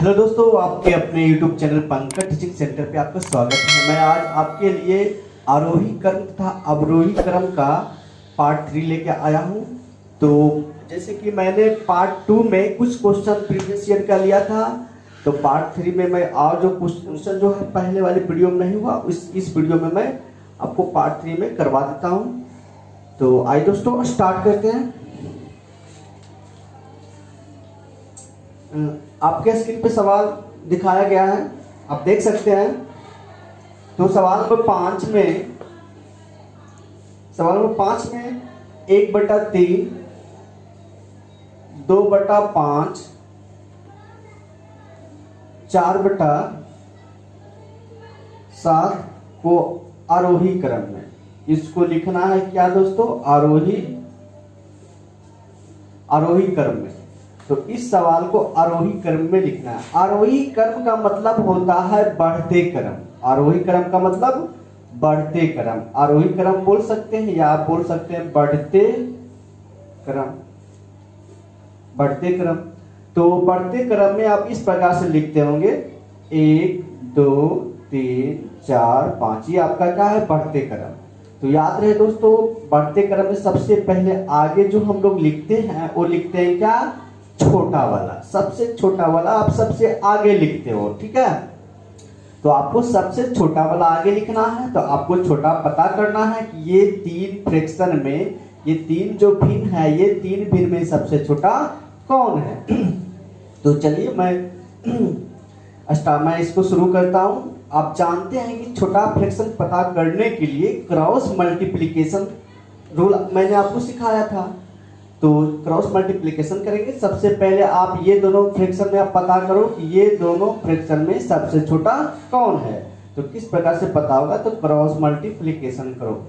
Hello दोस्तों, आपके अपने YouTube channel Pankaj teaching centre पे आपका स्वागत है। मैं आज आपके लिए आरोही क्रम तथा अवरोही क्रम का पार्ट 3 लेके आया हूँ। तो जैसे कि मैंने पार्ट 2 में कुछ क्वेश्चन प्रीवियस ईयर का लिया था, तो पार्ट 3 में मैं और जो क्वेश्चन जो है पहले वाले वीडियो में नहीं हुआ, इस वीडियो में मैं आपको पार्ट 3 में करवा देता हूँ। तो आइए दोस्तों स्टार्ट करते हैं। आपके स्क्रीन पे सवाल दिखाया गया है, आप देख सकते हैं। तो सवाल नंबर 5 में 1/3, 2/5, 4/7 को आरोही क्रम में, इसको लिखना है क्या दोस्तों? आरोही क्रम में। तो इस सवाल को आरोही क्रम में लिखना है। आरोही क्रम का मतलब होता है बढ़ते क्रम। आरोही क्रम का मतलब बढ़ते क्रम। आरोही क्रम बोल सकते हैं या आप बोल सकते हैं बढ़ते क्रम। बढ़ते क्रम। तो बढ़ते क्रम में आप इस प्रकार से लिखते होंगे 1 2 3 4 5, ये आपका क्या है? बढ़ते क्रम। तो याद रहे दोस्तों, बढ़ते क्रम में सबसे पहले आगे जो हम लोग लिखते हैं वो लिखते हैं क्या? छोटा वाला। सबसे छोटा वाला आप सबसे आगे लिखते हो, ठीक है? तो आपको सबसे छोटा वाला आगे लिखना है। तो आपको छोटा पता करना है कि ये 3 फ्रैक्शन में, ये 3 जो भिन्न है, ये 3 भिन्न में सबसे छोटा कौन है? तो चलिए मैं इसको शुरू करता हूं। आप जानते हैं कि छोटा फ्रैक्शन पता करने के लिए क्रॉस मल्टीप्लिकेशन रूल मैंने आपको सिखाया था। तो क्रॉस मल्टीप्लिकेशन करेंगे। सबसे पहले आप ये दोनों फ्रैक्शन में आप पता करो कि ये दोनों फ्रैक्शन में सबसे छोटा कौन है। तो किस प्रकार से पता होगा? तो क्रॉस मल्टीप्लिकेशन करो।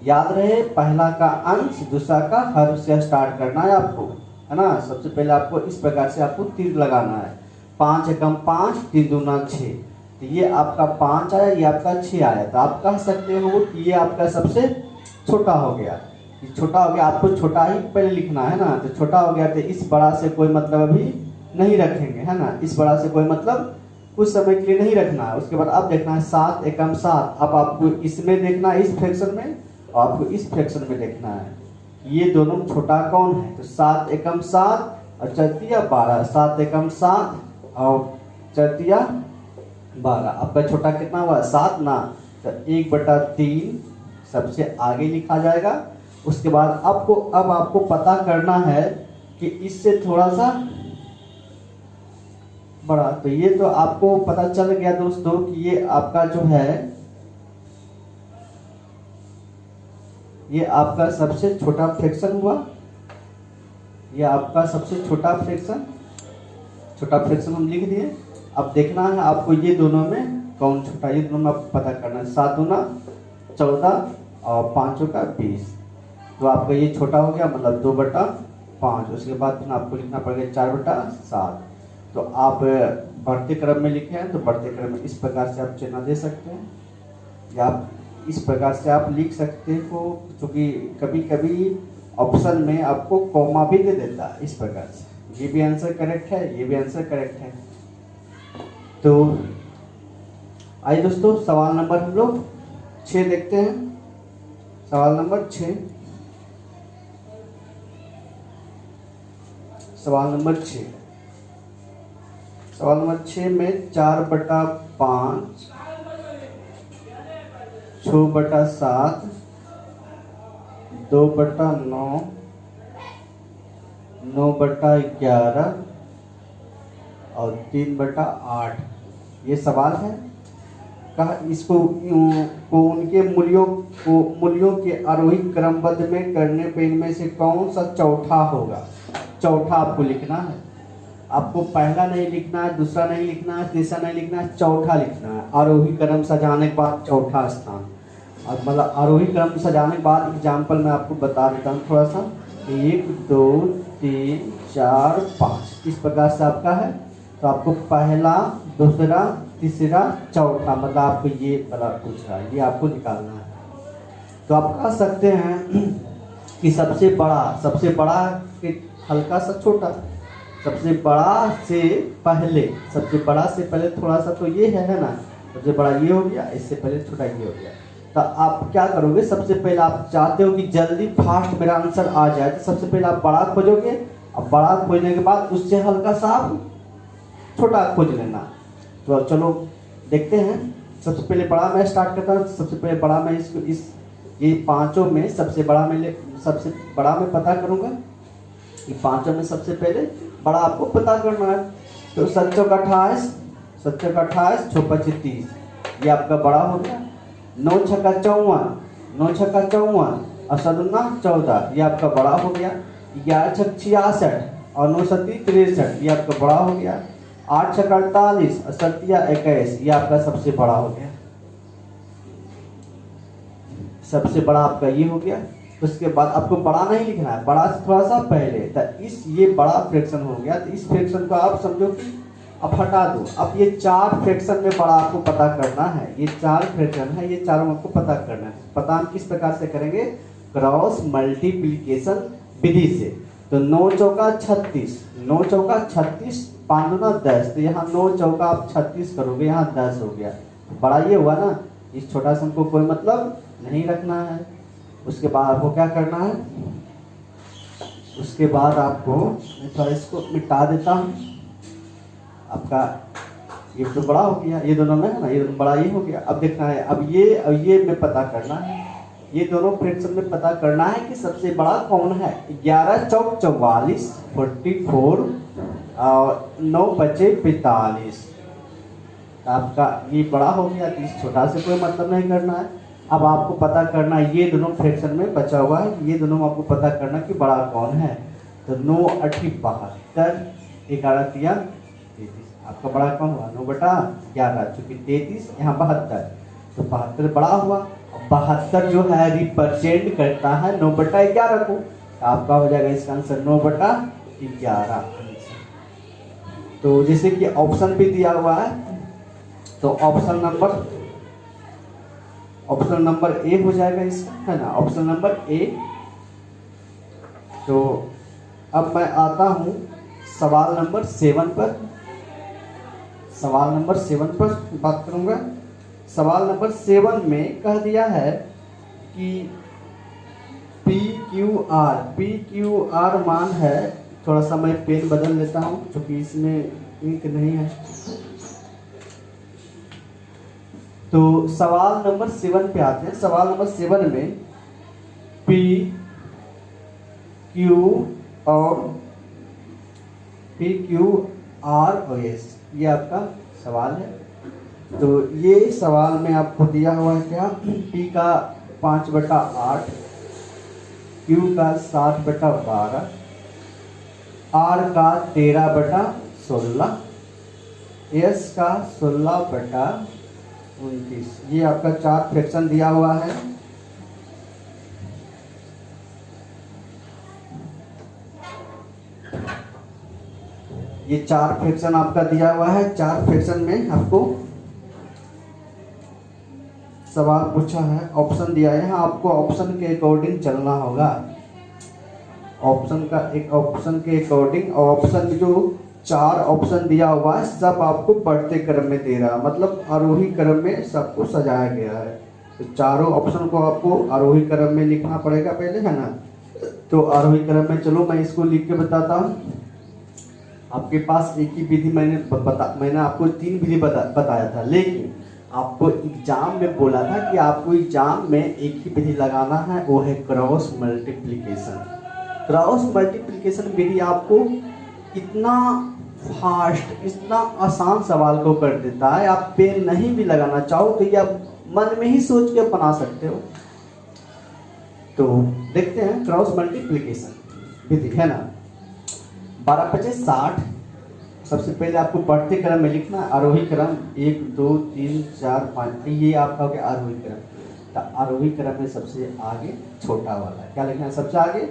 याद रहे, पहला का अंश दूसरा का हर से स्टार्ट करना है आपको, है ना? सबसे पहले आपको इस प्रकार से आपको तीर लगाना है। 5 एकम 5, 3 दूना 6। तो ये आपका 5 आया, ये आपका 6 आया। तो आप कह सकते हो कि ये आपका सबसे छोटा हो गया। छोटा हो गया, आपको छोटा ही पहले लिखना है ना। तो छोटा हो गया, तो इस बड़ा से कोई मतलब अभी नहीं रखेंगे, है ना? इस बड़ा से कोई मतलब कुछ समय के लिए नहीं रखना है। उसके बाद अब देखना है 7 एकम 7। अब आपको इसमें देखना है, इस फ्रैक्शन में, और आपको इस फ्रैक्शन में देखना है ये दोनों छोटा कौन है। तो 7 एकम 7 और 4 12। 7 एकम 7 और 4 12। आपका छोटा कितना हुआ? 7 ना। तो 1/3 सबसे आगे लिखा जाएगा। उसके बाद अब आपको पता करना है कि इससे थोड़ा सा बड़ा। तो ये तो आपको पता चल गया दोस्तों कि ये आपका जो है, ये आपका सबसे छोटा फ्रैक्शन हुआ। ये आपका सबसे छोटा फ्रैक्शन हम लिख दिए। अब देखना है आपको ये दोनों में कौन छोटा, ये दोनों में आपको पता करना है। 7 दूना 14 और 5 का 20। तो आपका ये छोटा हो गया, मतलब 2/5। उसके बाद फिर आपको लिखना पड़ेगा 4/7। तो आप बढ़ते क्रम में लिखे हैं, तो बढ़ते क्रम में इस प्रकार से आप चिन्ह दे सकते हैं, या आप इस प्रकार से आप लिख सकते हो। क्योंकि कभी कभी ऑप्शन में आपको कॉमा भी दे देता है इस प्रकार से। ये भी आंसर करेक्ट है, ये भी आंसर करेक्ट है। तो आइए दोस्तों, सवाल नंबर हम लोग 6 देखते हैं। सवाल नंबर 6। सवाल नंबर 6 में 4/5, 6/7, 2/9, 9/11 और 3/8 ये सवाल है। कहा इसको उनके मूल्यों के आरोही क्रमबद्ध में करने पर इनमें से कौन सा चौथा होगा? चौथा आपको लिखना है। आपको पहला नहीं लिखना है, दूसरा नहीं लिखना है, तीसरा नहीं लिखना है, चौथा लिखना है। आरोही क्रम सजाने के बाद चौथा स्थान। और मतलब आरोही क्रम सजाने के बाद एग्जाम्पल मैं आपको बता देता हूँ थोड़ा सा। 1 2 3 4 5 इस प्रकार से आपका है। तो आपको पहला, दूसरा, तीसरा, चौथा, मतलब आपको ये वाला पूछ रहा है, ये आपको निकालना है। तो आप कह सकते हैं कि सबसे बड़ा के हल्का सा छोटा, सबसे बड़ा से पहले, सबसे बड़ा से पहले थोड़ा सा तो ये है ना, सबसे बड़ा ये हो गया, इससे पहले छोटा ये हो गया। तो आप क्या करोगे, सबसे पहले आप चाहते हो कि जल्दी फास्ट मेरा आंसर आ जाए, तो सबसे पहले आप बड़ा खोजोगे। अब बड़ा खोजने के बाद उससे हल्का सा आप छोटा खोज लेना। तो चलो देखते हैं। सबसे पहले बड़ा मैं स्टार्ट करता हूँ। सबसे पहले बड़ा मैं इसको ये पांचों में सबसे बड़ा मैं पता करूँगा। ये पांचों में सबसे पहले बड़ा आपको पता करना है। तो 7 चौका 28, 7 चौका 28, 6 पच्चीस 30, ये आपका बड़ा हो गया। 9 छक्का 54, 9 छक्का 54 और 7 दूना 14, ये आपका बड़ा हो गया। 11 छक्का 66 और 9 सत्ती 63, ये आपका बड़ा हो गया। 8 छक्का 48 और 7 21, ये आपका सबसे बड़ा हो गया। सबसे बड़ा आपका ये हो गया। उसके बाद आपको बड़ा नहीं लिखना है, बड़ा से थोड़ा सा पहले, तो ये बड़ा फ्रैक्शन हो गया। तो इस फ्रैक्शन को आप समझो कि अब हटा दो। अब ये 4 फ्रैक्शन में बड़ा आपको पता करना है। ये 4 फ्रैक्शन है, ये चारों आपको पता करना है। पता हम किस प्रकार से करेंगे, क्रॉस मल्टीप्लिकेशन विधि से। तो 9 चौका 36, 9 चौका 36, 5 दूना 10, तो यहाँ 9 चौका आप 36 करोगे, यहाँ 10 हो गया। बड़ा ये हुआ ना, इस छोटा सम को कोई मतलब नहीं रखना है। उसके बाद आपको क्या करना है, उसके बाद आपको मैं थोड़ा इसको मिटा देता हूँ। आपका ये तो बड़ा हो गया, ये दोनों में है ना, ये दोनों बड़ा ये हो गया। अब देखना है, अब ये में पता करना है, ये दोनों फ्रैक्शन में पता करना है कि सबसे बड़ा कौन है। 11 चौक 44, 44 और 9 बचे 45, आपका ये बड़ा हो गया। तो इस छोटा से कोई मतलब नहीं करना है। अब आपको पता करना है ये दोनों फ्रैक्शन में बचा हुआ है, ये दोनों आपको पता करना कि बड़ा कौन है। तो 9 8 72, 11 तिया 33, आपका बड़ा कौन हुआ 9 बटा 11, चूंकि 33 यहाँ 72, तो 72 बड़ा हुआ। 72 जो है रिप्रेजेंट करता है 9 बटा 11 को। आपका हो जाएगा इसका आंसर 9 बटा 11। तो जैसे कि ऑप्शन भी दिया हुआ है, तो ऑप्शन नंबर ए हो जाएगा इसका, है ना, ऑप्शन नंबर ए। तो अब मैं आता हूं सवाल नंबर 7 पर। सवाल नंबर 7 पर बात करूंगा। सवाल नंबर 7 में कह दिया है कि PQR मान है। थोड़ा सा मैं पेन बदल लेता हूं क्योंकि इसमें इंक नहीं है। तो सवाल नंबर 7 पे आते हैं। सवाल नंबर 7 में P, Q R और S, ये आपका सवाल है। तो ये सवाल में आपको दिया हुआ है क्या, P का 5/8, Q का 7/12, R का 13/16, S का 16/29, ये आपका 4 फ्रैक्शन दिया हुआ है। ये 4 फ्रैक्शन आपका दिया हुआ है। 4 फ्रैक्शन में आपको सवाल पूछा है, ऑप्शन दिया है। यहाँ आपको ऑप्शन के अकॉर्डिंग चलना होगा। ऑप्शन के अकॉर्डिंग, और ऑप्शन जो 4 ऑप्शन दिया हुआ है सब आपको बढ़ते क्रम में दे रहा है, मतलब आरोही क्रम में सबको सजाया गया है। तो चारों ऑप्शन को आपको आरोही क्रम में लिखना पड़ेगा पहले, है ना। तो आरोही क्रम में चलो मैं इसको लिख के बताता हूँ। आपके पास एक ही विधि मैंने आपको 3 विधि बताया था, लेकिन आपको एग्जाम में बोला था कि आपको एग्जाम में एक ही विधि लगाना है, वो है क्रॉस मल्टीप्लिकेशन। क्रॉस मल्टीप्लिकेशन विधि आपको इतना फास्ट, इतना आसान सवाल को कर देता है, आप पेन नहीं भी लगाना चाहो तो ये आप मन में ही सोच के बना सकते हो। तो देखते हैं क्रॉस मल्टीप्लिकेशन विधि, है ना। 12 25 60। सबसे पहले आपको बढ़ते क्रम में लिखना है, आरोही क्रम 1 2 3 4 5, ये आपका हो गया आरोही क्रम। तो आरोही क्रम में सबसे आगे छोटा वाला, क्या लिखना है, सबसे आगे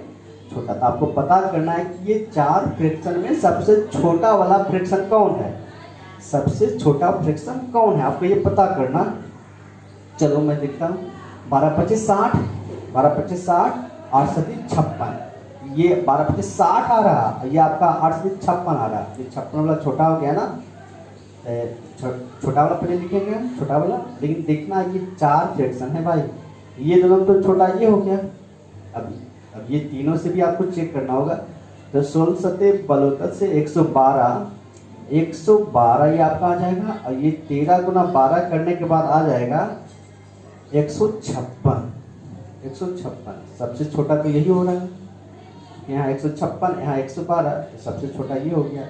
छोटा। तो आपको पता करना है कि ये 4 फ्रैक्शन में सबसे छोटा वाला फ्रैक्शन कौन है, सबसे छोटा फ्रैक्शन कौन है, आपको ये पता करना। चलो मैं देखता हूँ। 12 25 60, 12 25 60, 8 7 56, ये 12×60 आ रहा, ये आपका 8×56 आ रहा। ये 56 वाला छोटा हो गया ना, छोटा वाला पहले लिखेंगे हम, छोटा वाला। लेकिन देखना ये 4 फ्रैक्शन है भाई, ये दोनों तो छोटा ये हो गया। अब ये तीनों से भी आपको चेक करना होगा। तो 16 सत्ते 72 से 112, 112 ये आपका आ जाएगा। और ये 13 गुना 12 करने के बाद आ जाएगा 156। 156 सबसे छोटा तो यही हो रहा है, यहाँ 156, यहाँ 112, तो सबसे छोटा ये हो गया।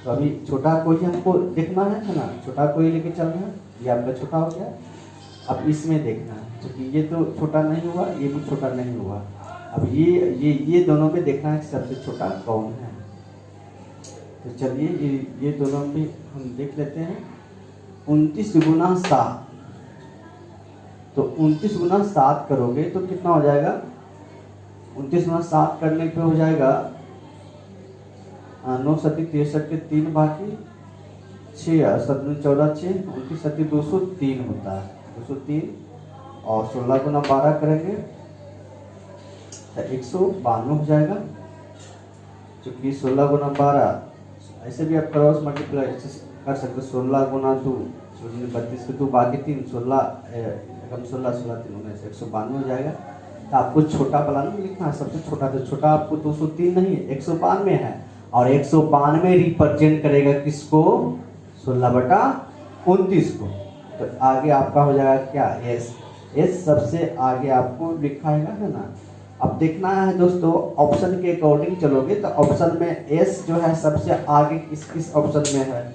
तो अभी छोटा कोई हमको देखना है ना, छोटा कोई लेके चलना है। ये आपका छोटा हो गया। अब इसमें देखना है, क्योंकि ये तो छोटा नहीं हुआ, ये भी छोटा नहीं हुआ। अब ये दोनों में देखना है कि सबसे छोटा कौन है। तो चलिए ये दोनों में हम देख लेते हैं। 29 गुना 7, तो 29 गुना 7 करोगे तो कितना हो जाएगा? 29 गुना 7 करने पे हो जाएगा 9 सत्ती 63 के 3 बाकी 6 और 7 14 6, 29 सत्ती 203 होता है, 203। और 16 गुना 12 करेंगे तो 192 हो जाएगा। क्योंकि 16 गुना 12 ऐसे भी आप क्रॉस मल्टीप्लाई कर सकते हो। 16 गुना 2 32 के 2 बाकी 3, 16 कम 16 16 3 19 192 हो जाएगा। तो आपको छोटा वाला नहीं लिखना है, सबसे छोटा। तो छोटा आपको 203 नहीं 192 है, और 192 रिप्रेजेंट करेगा किसको? 16/29 को। तो आगे आपका हो जाएगा क्या? एस सबसे आगे आपको लिखाएगा है ना। अब देखना है दोस्तों, ऑप्शन के अकॉर्डिंग चलोगे तो ऑप्शन में एस जो है सबसे आगे किस ऑप्शन में है?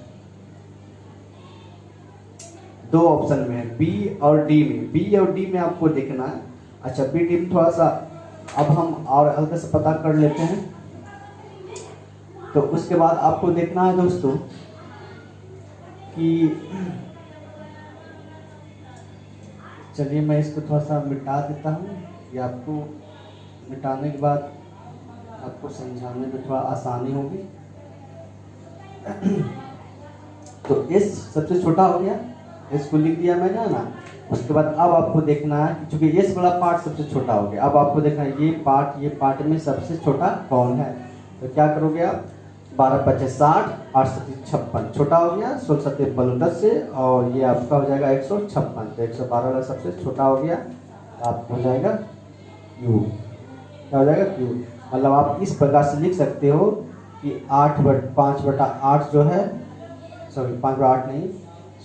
2 ऑप्शन में है, बी और डी में। बी और डी में आपको देखना है। अच्छा, बी डी में थोड़ा सा अब हम और हल्का से पता कर लेते हैं। तो उसके बाद आपको देखना है दोस्तों कि चलिए मैं इसको थोड़ा सा मिटा देता हूँ। ये आपको मिटाने के बाद आपको समझाने में थोड़ा आसानी होगी। तो एस सबसे छोटा हो गया, एस को लिख दिया मैंने ना। उसके बाद अब आपको देखना है, क्योंकि एस वाला पार्ट सबसे छोटा हो गया। अब आपको देखना है ये पार्ट में सबसे छोटा कौन है। तो क्या करोगे आप? 12×5 60, 8×7 56, छोटा हो गया 16×7 32 से, और ये आपका हो जाएगा 156। तो 112 वाला सबसे छोटा हो गया, आपको हो जाएगा क्यू। क्या हो जाएगा? क्यू। मतलब आप इस प्रकार से लिख सकते हो कि 5/8 जो है, सॉरी 5/8 नहीं,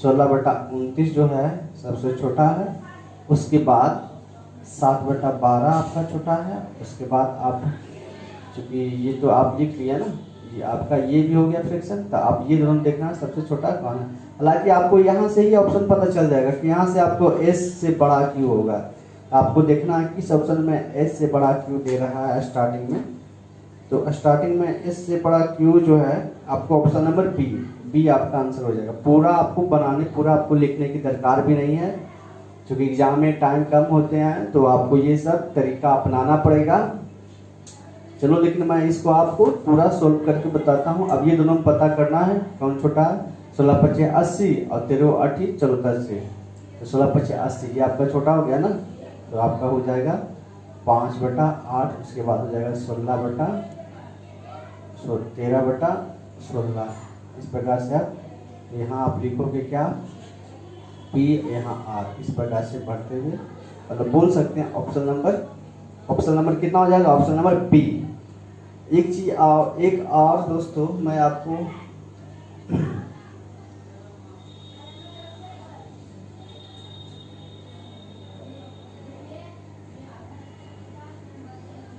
16/29 जो है सबसे छोटा है। उसके बाद 7/12 आपका छोटा है। उसके बाद आप, चूँकि ये तो आप लिख लिया ना, ये आपका ये भी हो गया फ्रैक्शन। तो आप ये दोनों देखना सबसे छोटा कौन है। हालांकि आपको यहाँ से ही ऑप्शन पता चल जाएगा कि यहाँ से आपको एस से बड़ा क्यू होगा। आपको देखना है किस ऑप्शन में एस से बड़ा क्यू दे रहा है स्टार्टिंग में। तो स्टार्टिंग में एस से बड़ा क्यू जो है आपको ऑप्शन नंबर बी आपका आंसर हो जाएगा। पूरा आपको बनाने, पूरा आपको लिखने की दरकार भी नहीं है, क्योंकि एग्जाम में टाइम कम होते हैं। तो आपको ये सब तरीका अपनाना पड़ेगा। चलो, लेकिन मैं इसको आपको पूरा सोल्व करके बताता हूँ। अब ये दोनों पता करना है कौन छोटा है। 16×5 80 और 13×8 14 से। तो 16×5 80 ये आपका छोटा हो गया ना। तो आपका हो जाएगा 5/8। उसके बाद हो जाएगा 13/16। इस प्रकार से आप यहाँ आप लिखोगे क्या? पी, यहाँ आर। इस प्रकार से बढ़ते हुए मतलब बोल सकते हैं ऑप्शन नंबर कितना हो जाएगा? Option number B. एक चीज एक और दोस्तों मैं आपको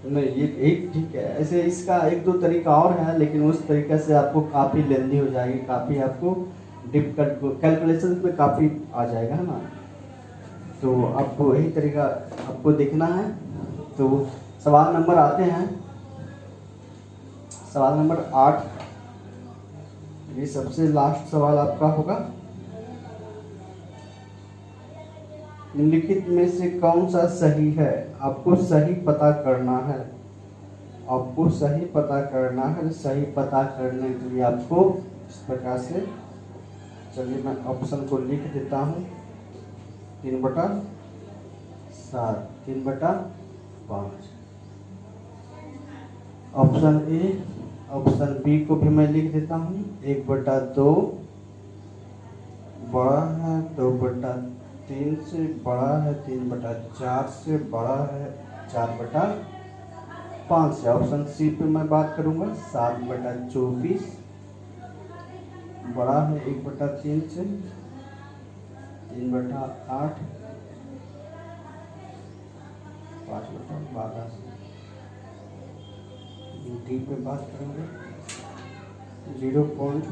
नहीं, ये एक ठीक है। ऐसे इसका 1-2 तरीका और है, लेकिन उस तरीके से आपको काफ़ी लेंदी हो जाएगी, काफ़ी आपको डिफिकल्ट, कैलकुलेशन में काफ़ी आ जाएगा, है ना। तो आपको यही तरीका आपको देखना है। तो सवाल नंबर आते हैं, सवाल नंबर 8। ये सबसे लास्ट सवाल आपका होगा। निम्नलिखित में से कौन सा सही है? आपको सही पता करना है। आपको सही पता करना है। सही पता करने के लिए आपको इस प्रकार से, चलिए मैं ऑप्शन को लिख देता हूँ। 3/7, 3/5। Option A. ऑप्शन बी को भी मैं लिख देता हूँ, 1/2 बड़ा है 2/3 से बड़ा है 3/4 से बड़ा है 4/5 से। ऑप्शन सी पे मैं बात करूँगा, 7/24 बड़ा है 1/3 से 3/8 5/12 से। डी पे बात करेंगे, 0.5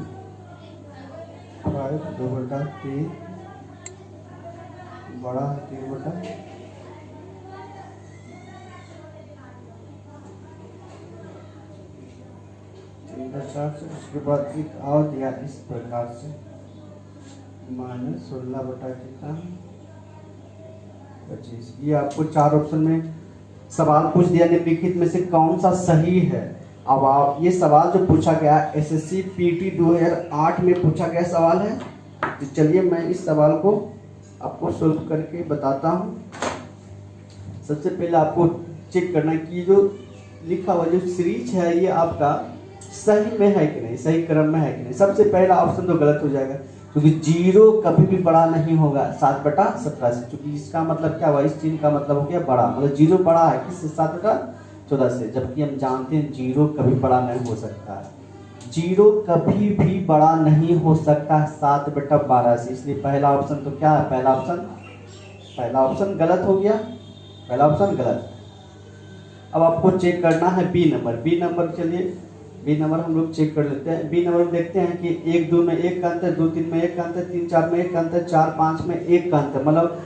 2/3 बड़ा है 3/4 से। उसके बाद एक और दिया इस प्रकार से, -16/25। ये आपको 4 ऑप्शन में सवाल पूछ दिया निम्नलिखित में से कौन सा सही है। अब आप ये सवाल जो पूछा गया एसएससी पीटी 2008 में पूछा गया सवाल है। तो चलिए मैं इस सवाल को आपको सोल्व करके बताता हूँ। सबसे पहले आपको चेक करना है कि जो लिखा हुआ जो सीरीज है ये आपका सही में है कि नहीं, सही क्रम में है कि नहीं। सबसे पहला ऑप्शन तो गलत हो जाएगा क्योंकि 0 कभी भी बड़ा नहीं होगा 7/17 से, क्योंकि इसका मतलब क्या हुआ, इस चिन्ह का मतलब हो गया बड़ा, मतलब 0 बड़ा है किससे, 7/14 से। जबकि हम जानते हैं 0 कभी बड़ा नहीं हो सकता है, 0 कभी भी बड़ा नहीं हो सकता 7/12 से। इसलिए पहला ऑप्शन तो क्या है, पहला ऑप्शन गलत हो गया, पहला ऑप्शन गलत। अब आपको चेक करना है बी नंबर। चलिए बी नंबर हम लोग चेक कर लेते हैं। बी नंबर में देखते हैं कि 1 2 में 1 का अंतर, 2 3 में 1 का अंतर, 3 4 में 1 का अंतर, 4 5 में 1 का अंतर। मतलब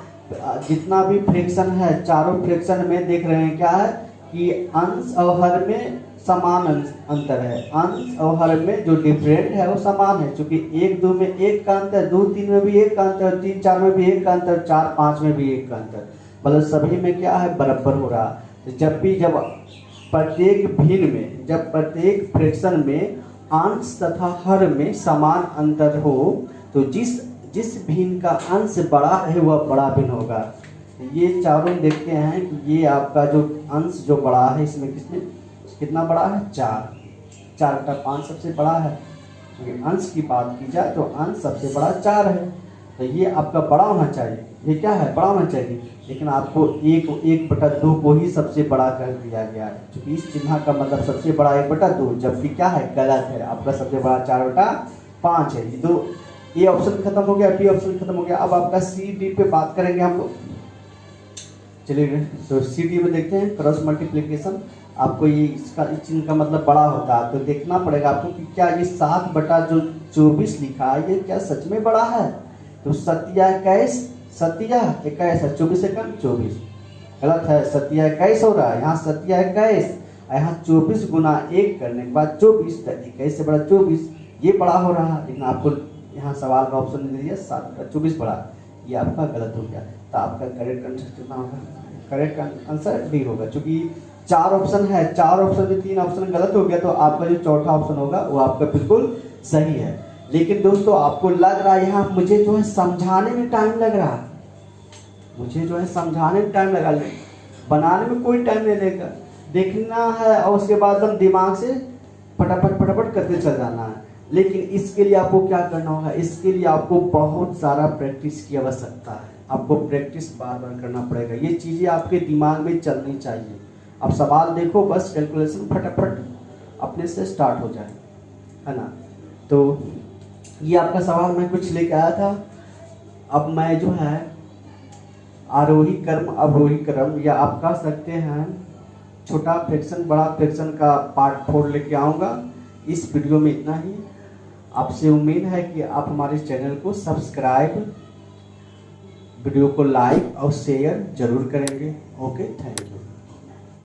जितना भी फ्रैक्शन है चारों फ्रैक्शन में देख रहे हैं क्या है कि अंश और हर में समान अंतर है। अंश और हर में जो डिफरेंट है वो समान है, क्योंकि 1 2 में 1 का अंतर, 2 3 में भी 1 का अंतर, 3 4 में भी 1 का अंतर, 4 5 में भी 1 का अंतर, मतलब सभी में क्या है, बराबर हो रहा। तो जब प्रत्येक भिन्न में, जब प्रत्येक फ्रैक्शन में अंश तथा हर में समान अंतर हो तो जिस भिन्न का अंश बड़ा है वह बड़ा भिन्न होगा। ये चारों देखते हैं कि ये आपका जो अंश जो बड़ा है इसमें कितना बड़ा है, 4/5 सबसे बड़ा है। क्योंकि अंश की बात की जाए तो अंश सबसे बड़ा 4 है, तो ये आपका बड़ा होना चाहिए। ये क्या है, बड़ा होना चाहिए, लेकिन आपको 1/2 को ही सबसे बड़ा कर दिया गया है, क्योंकि इस चिन्ह का मतलब सबसे बड़ा 1/2, जबकि क्या है, गलत है। आपका सबसे बड़ा 4/5 है। ये ऑप्शन खत्म हो गया, बी ऑप्शन खत्म हो गया। अब आपका सी डी पे बात करेंगे हम लोग। चलिए तो सी डी में देखते हैं क्रॉस मल्टीप्लिकेशन। आपको ये इसका इस चिन्ह का मतलब बड़ा होता है, तो देखना पड़ेगा आपको कि क्या ये 7/24 लिखा है ये क्या सच में बड़ा है। तो 7 21 है, 24 से कम 24 गलत है, 7 21 हो रहा है, यहाँ 7 21, यहाँ 24 गुना 1 करने के बाद 24, 21 से बड़ा 24, ये बड़ा हो रहा है। लेकिन आपको यहाँ सवाल का ऑप्शन दे दिया 7/24 बड़ा, ये आपका गलत हो गया। तो आपका करेक्ट आंसर कितना होगा, करेक्ट आंसर डी होगा। क्योंकि 4 ऑप्शन है, 4 ऑप्शन में 3 ऑप्शन गलत हो गया, तो आपका जो चौथा ऑप्शन होगा वो आपका बिल्कुल सही है। लेकिन दोस्तों आपको लग रहा है यहाँ मुझे जो है समझाने में टाइम लग रहा है, मुझे जो है समझाने में टाइम लगा, बनाने में कोई टाइम नहीं लगेगा, देखना है और उसके बाद हम दिमाग से फटाफट करते चल जाना है। लेकिन इसके लिए आपको क्या करना होगा, इसके लिए आपको बहुत सारा प्रैक्टिस की आवश्यकता है। आपको प्रैक्टिस बार बार करना पड़ेगा, ये चीज़ें आपके दिमाग में चलनी चाहिए। अब सवाल देखो, बस कैलकुलेशन फटाफट अपने से स्टार्ट हो जाए, है ना। तो ये आपका सवाल मैं कुछ लेके आया था। अब मैं जो है आरोही क्रम अवरोही क्रम, या आप कह सकते हैं छोटा फ्रैक्शन बड़ा फ्रैक्शन का पार्ट 4 लेके आऊँगा। इस वीडियो में इतना ही। आपसे उम्मीद है कि आप हमारे चैनल को सब्सक्राइब, वीडियो को लाइक और शेयर जरूर करेंगे। Okay, thank you.